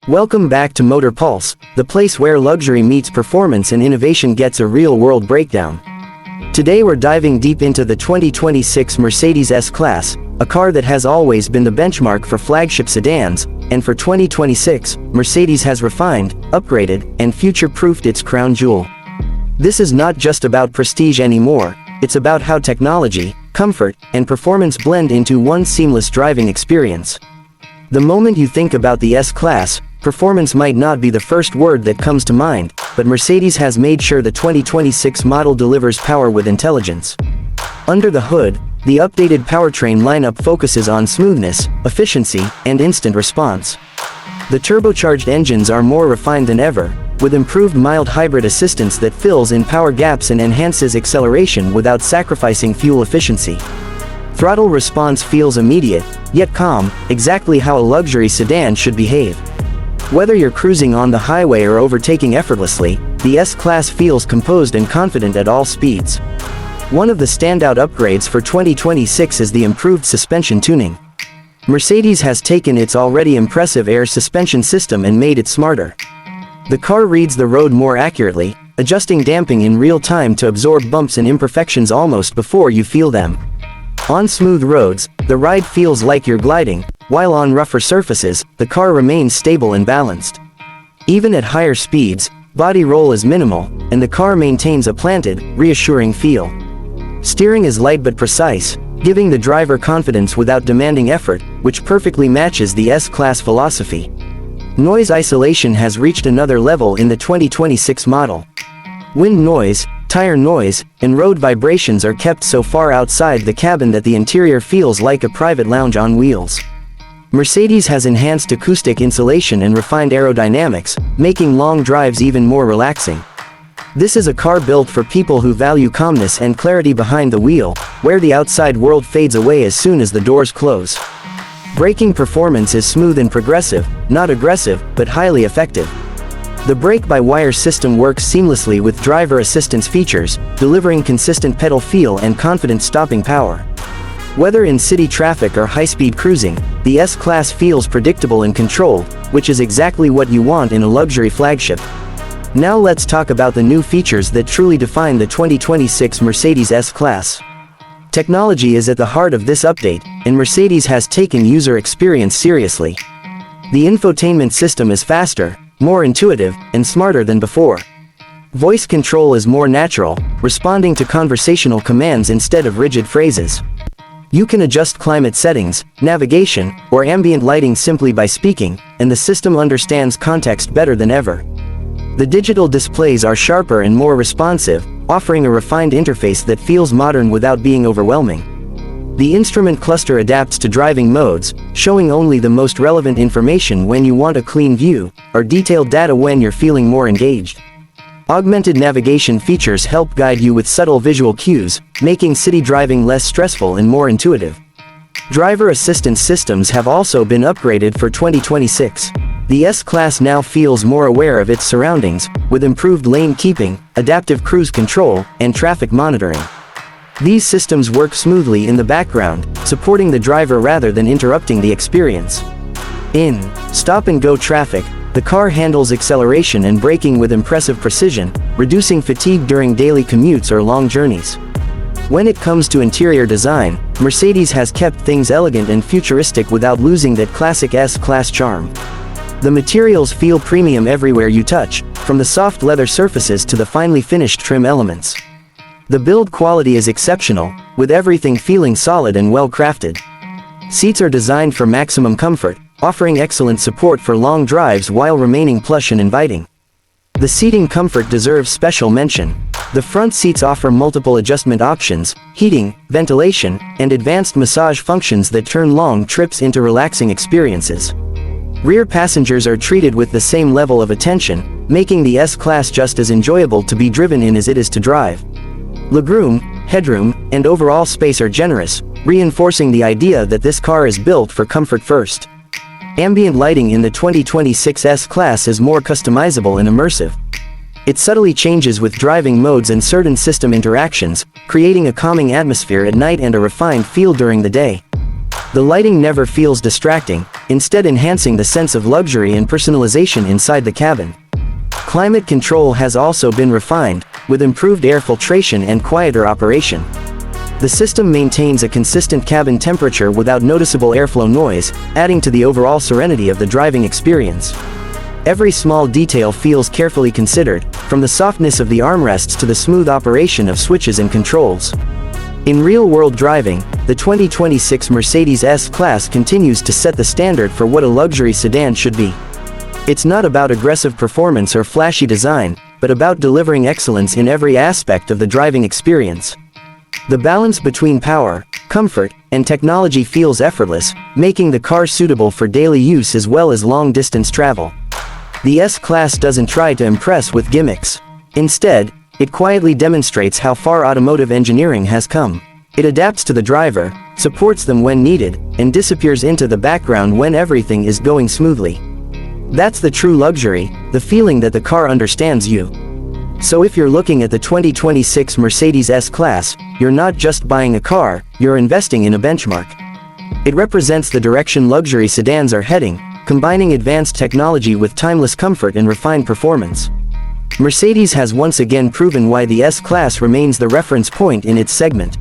Welcome back to Motor Pulse, the place where luxury meets performance and innovation gets a real-world breakdown. Today we're diving deep into the 2026 Mercedes S-Class, a car that has always been the benchmark for flagship sedans, and for 2026, Mercedes has refined, upgraded, and future-proofed its crown jewel. This is not just about prestige anymore, it's about how technology, comfort, and performance blend into one seamless driving experience. The moment you think about the S-Class, performance might not be the first word that comes to mind, but Mercedes has made sure the 2026 model delivers power with intelligence. Under the hood, the updated powertrain lineup focuses on smoothness, efficiency, and instant response. The turbocharged engines are more refined than ever, with improved mild hybrid assistance that fills in power gaps and enhances acceleration without sacrificing fuel efficiency. Throttle response feels immediate, yet calm, exactly how a luxury sedan should behave. Whether you're cruising on the highway or overtaking effortlessly, the S-Class feels composed and confident at all speeds. One of the standout upgrades for 2026 is the improved suspension tuning. Mercedes has taken its already impressive air suspension system and made it smarter. The car reads the road more accurately, adjusting damping in real time to absorb bumps and imperfections almost before you feel them. On smooth roads, the ride feels like you're gliding, while on rougher surfaces, the car remains stable and balanced. Even at higher speeds, body roll is minimal, and the car maintains a planted, reassuring feel. Steering is light but precise, giving the driver confidence without demanding effort, which perfectly matches the S-Class philosophy. Noise isolation has reached another level in the 2026 model. Wind noise, tire noise, and road vibrations are kept so far outside the cabin that the interior feels like a private lounge on wheels. Mercedes has enhanced acoustic insulation and refined aerodynamics, making long drives even more relaxing. This is a car built for people who value calmness and clarity behind the wheel, where the outside world fades away as soon as the doors close. Braking performance is smooth and progressive, not aggressive, but highly effective. The brake-by-wire system works seamlessly with driver assistance features, delivering consistent pedal feel and confident stopping power. Whether in city traffic or high-speed cruising, the S-Class feels predictable and controlled, which is exactly what you want in a luxury flagship. Now let's talk about the new features that truly define the 2026 Mercedes S-Class. Technology is at the heart of this update, and Mercedes has taken user experience seriously. The infotainment system is faster, more intuitive, and smarter than before. Voice control is more natural, responding to conversational commands instead of rigid phrases. You can adjust climate settings, navigation, or ambient lighting simply by speaking, and the system understands context better than ever. The digital displays are sharper and more responsive, offering a refined interface that feels modern without being overwhelming. The instrument cluster adapts to driving modes, showing only the most relevant information when you want a clean view, or detailed data when you're feeling more engaged. Augmented navigation features help guide you with subtle visual cues, making city driving less stressful and more intuitive. Driver assistance systems have also been upgraded for 2026. The S-Class now feels more aware of its surroundings, with improved lane keeping, adaptive cruise control, and traffic monitoring. These systems work smoothly in the background, supporting the driver rather than interrupting the experience. In stop-and-go traffic, the car handles acceleration and braking with impressive precision, reducing fatigue during daily commutes or long journeys. When it comes to interior design, Mercedes has kept things elegant and futuristic without losing that classic S-Class charm. The materials feel premium everywhere you touch, from the soft leather surfaces to the finely finished trim elements. The build quality is exceptional, with everything feeling solid and well-crafted. Seats are designed for maximum comfort, offering excellent support for long drives while remaining plush and inviting. The seating comfort deserves special mention. The front seats offer multiple adjustment options, heating, ventilation, and advanced massage functions that turn long trips into relaxing experiences. Rear passengers are treated with the same level of attention, making the S-Class just as enjoyable to be driven in as it is to drive. Legroom, headroom, and overall space are generous, reinforcing the idea that this car is built for comfort first. Ambient lighting in the 2026 S-Class is more customizable and immersive. It subtly changes with driving modes and certain system interactions, creating a calming atmosphere at night and a refined feel during the day. The lighting never feels distracting, instead enhancing the sense of luxury and personalization inside the cabin. Climate control has also been refined, with improved air filtration and quieter operation. The system maintains a consistent cabin temperature without noticeable airflow noise, adding to the overall serenity of the driving experience. Every small detail feels carefully considered, from the softness of the armrests to the smooth operation of switches and controls. In real-world driving, the 2026 Mercedes S-Class continues to set the standard for what a luxury sedan should be. It's not about aggressive performance or flashy design, but about delivering excellence in every aspect of the driving experience. The balance between power, comfort, and technology feels effortless, making the car suitable for daily use as well as long-distance travel. The S-Class doesn't try to impress with gimmicks. Instead, it quietly demonstrates how far automotive engineering has come. It adapts to the driver, supports them when needed, and disappears into the background when everything is going smoothly. That's the true luxury, the feeling that the car understands you. So if you're looking at the 2026 Mercedes S-Class, you're not just buying a car, you're investing in a benchmark. It represents the direction luxury sedans are heading, combining advanced technology with timeless comfort and refined performance. Mercedes has once again proven why the S-Class remains the reference point in its segment.